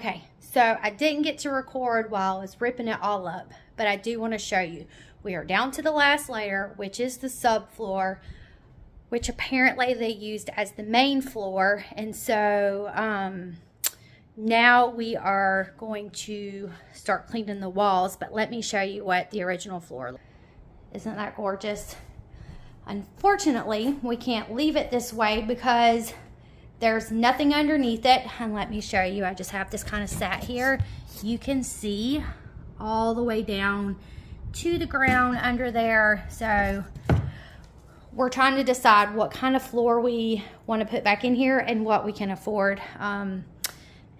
Okay, so I didn't get to record while I was ripping it all up, but I do want to show you. We are down to the last layer, which is the subfloor, which apparently they used as the main floor. And so now we are going to start cleaning the walls, but let me show you what the original floor. Isn't that gorgeous? Unfortunately, we can't leave it this way because there's nothing underneath it. And let me show you, I just have this kind of sat here. You can see all the way down to the ground under there. So we're trying to decide what kind of floor we want to put back in here and what we can afford. And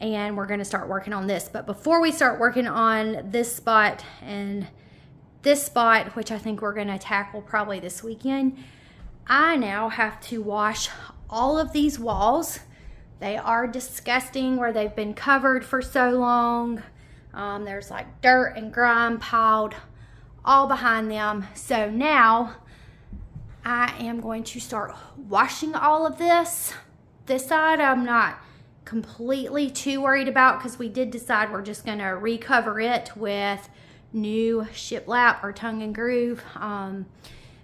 we're going to start working on this. But before we start working on this spot and this spot, which I think we're going to tackle probably this weekend, I now have to wash all of these walls. They are disgusting where they've been covered for so long. There's like dirt and grime piled all behind them. So now I am going to start washing all of this. This side I'm not completely too worried about because we did decide we're just going to recover it with new shiplap or tongue and groove.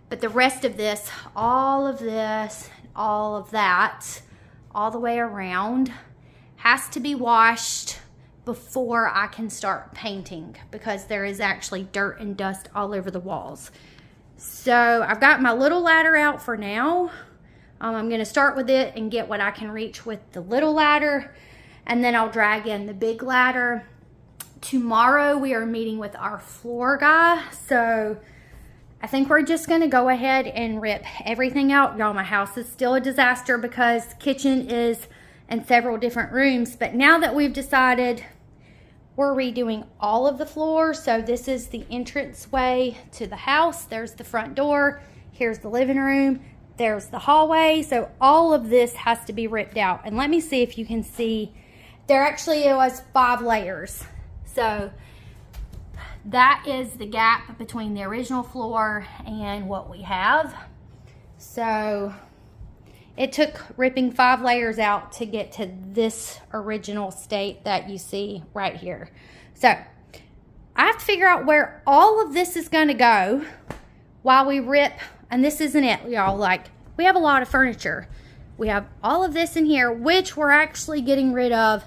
But the rest of this, all of this, all of that, all the way around has to be washed before I can start painting because there is actually dirt and dust all over the walls. So I've got my little ladder out for now. I'm going to start with it and get what I can reach with the little ladder, and then I'll drag in the big ladder. Tomorrow we are meeting with our floor guy, so I think we're just going to go ahead and rip everything out. Y'all, my house is still a disaster because the kitchen is in several different rooms, but now that we've decided we're redoing all of the floors, so this is the entrance way to the house. There's the front door. Here's the living room. There's the hallway. So all of this has to be ripped out. And let me see if you can see. There actually was 5 layers. So that is the gap between the original floor and what we have. So it took ripping 5 layers out to get to this original state that you see right here. So I have to figure out where all of this is going to go while we rip. And this isn't it, y'all. Like, we have a lot of furniture. We have all of this in here, which we're actually getting rid of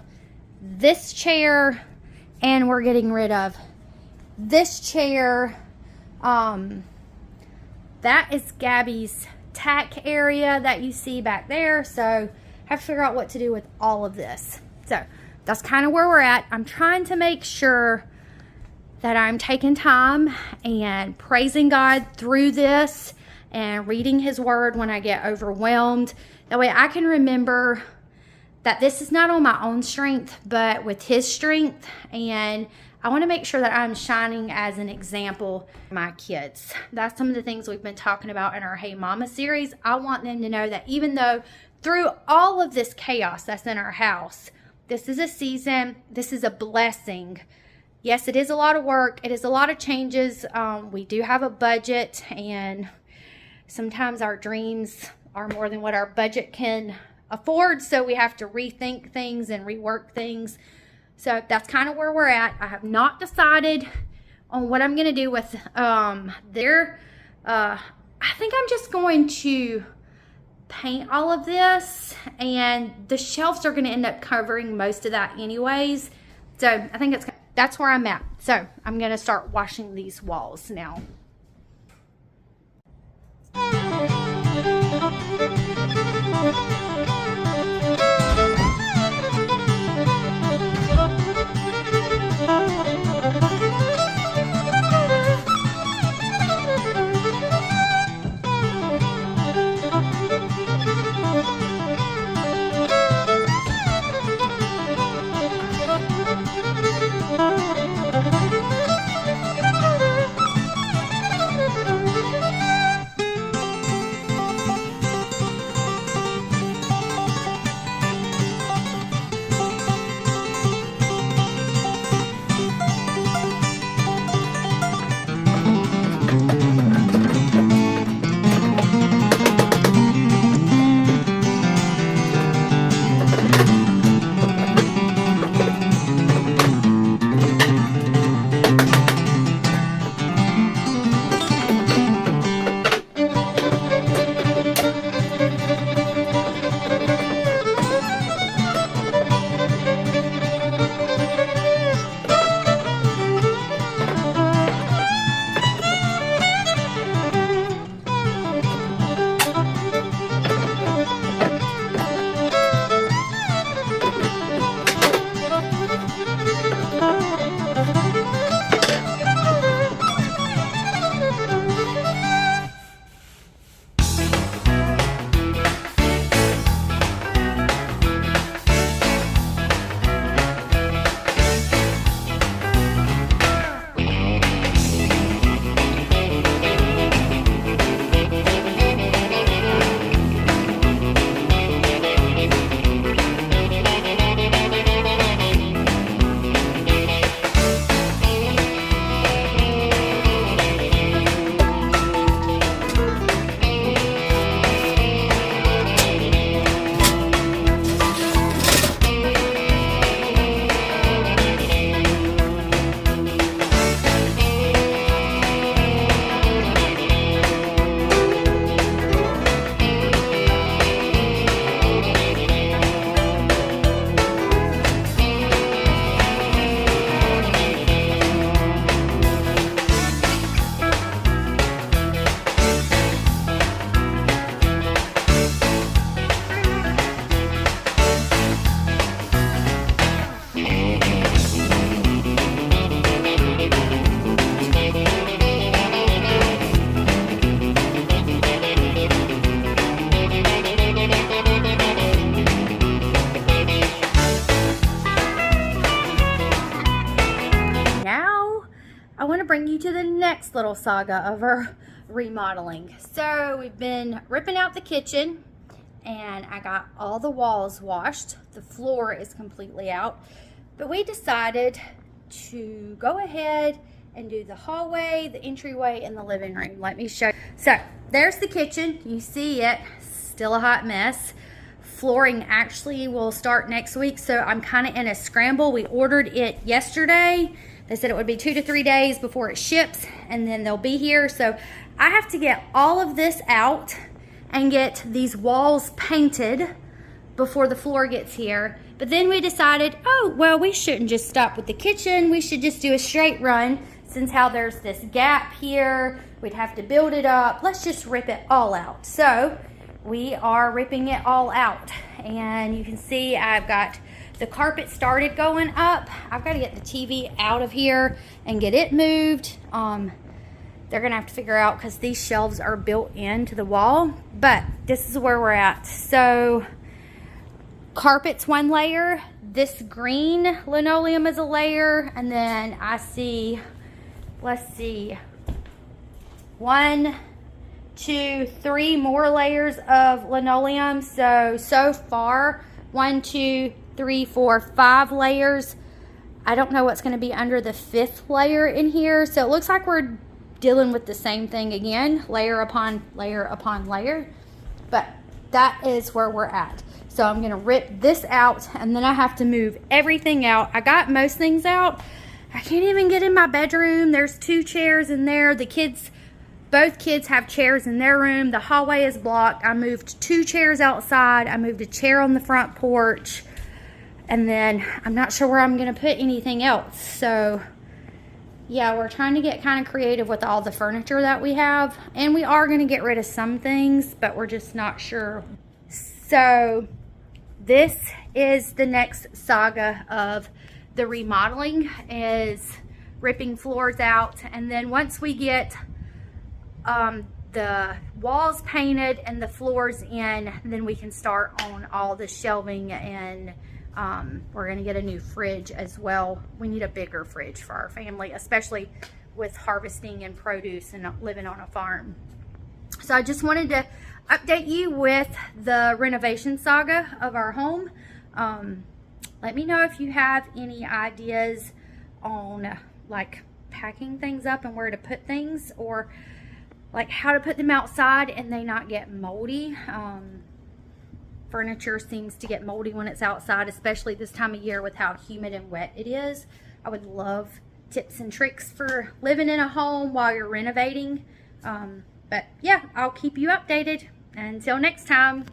this chair, and we're getting rid of this chair. That is Gabby's tack area that you see back there. So I have to figure out what to do with all of this. So that's kind of where we're at. I'm trying to make sure that I'm taking time and praising God through this and reading his word when I get overwhelmed. That way I can remember that this is not on my own strength, but with his strength. And I want to make sure that I'm shining as an example for my kids. That's some of the things we've been talking about in our Hey Mama series. I want them to know that even though through all of this chaos that's in our house, this is a season, this is a blessing. Yes, it is a lot of work. It is a lot of changes. We do have a budget, and sometimes our dreams are more than what our budget can afford. So we have to rethink things and rework things. So that's kind of where we're at. I have not decided on what I'm going to do with there. I think I'm just going to paint all of this, and the shelves are going to end up covering most of that anyways. So I think that's where I'm at. So I'm going to start washing these walls now. next little saga of our remodeling. So we've been ripping out the kitchen, and I got all the walls washed. The floor is completely out, but we decided to go ahead and do the hallway, the entryway, and the living room. Let me show you. So there's the kitchen. You see it, still a hot mess. Flooring actually will start next week, so I'm kind of in a scramble. We ordered it yesterday. They said it would be 2 to 3 days before it ships, and then they'll be here. So I have to get all of this out and get these walls painted before the floor gets here. But then we decided, oh, well, we shouldn't just stop with the kitchen. We should just do a straight run. Since how there's this gap here, we'd have to build it up. Let's just rip it all out. So we are ripping it all out. And you can see I've got the carpet started going up. I've got to get the TV out of here and get it moved. They're gonna have to figure out, because these shelves are built into the wall, but this is where we're at. So carpet's one layer, this green linoleum is a layer, and then I see, let's see, 1, 2, 3 more layers of linoleum. So far 1, 2, 3, 4, 5 layers. I don't know what's going to be under the 5th layer in here, so it looks like we're dealing with the same thing again, layer upon layer upon layer, but that is where we're at. So I'm going to rip this out, and then I have to move everything out. I got most things out. I can't even get in my bedroom. There's 2 chairs in there. The kids, both kids have chairs in their room. The hallway is blocked. I moved 2 chairs outside. I moved a chair on the front porch. And then I'm not sure where I'm going to put anything else. So yeah, we're trying to get kind of creative with all the furniture that we have. And we are going to get rid of some things, but we're just not sure. So this is the next saga of the remodeling, is ripping floors out. And then once we get the walls painted and the floors in, then we can start on all the shelving, and we're going to get a new fridge as well. We need a bigger fridge for our family, especially with harvesting and produce and living on a farm. So I just wanted to update you with the renovation saga of our home. Let me know if you have any ideas on like packing things up and where to put things, or like how to put them outside and they not get moldy. Furniture seems to get moldy when it's outside, especially this time of year with how humid and wet it is. I would love tips and tricks for living in a home while you're renovating. But yeah, I'll keep you updated. Until next time.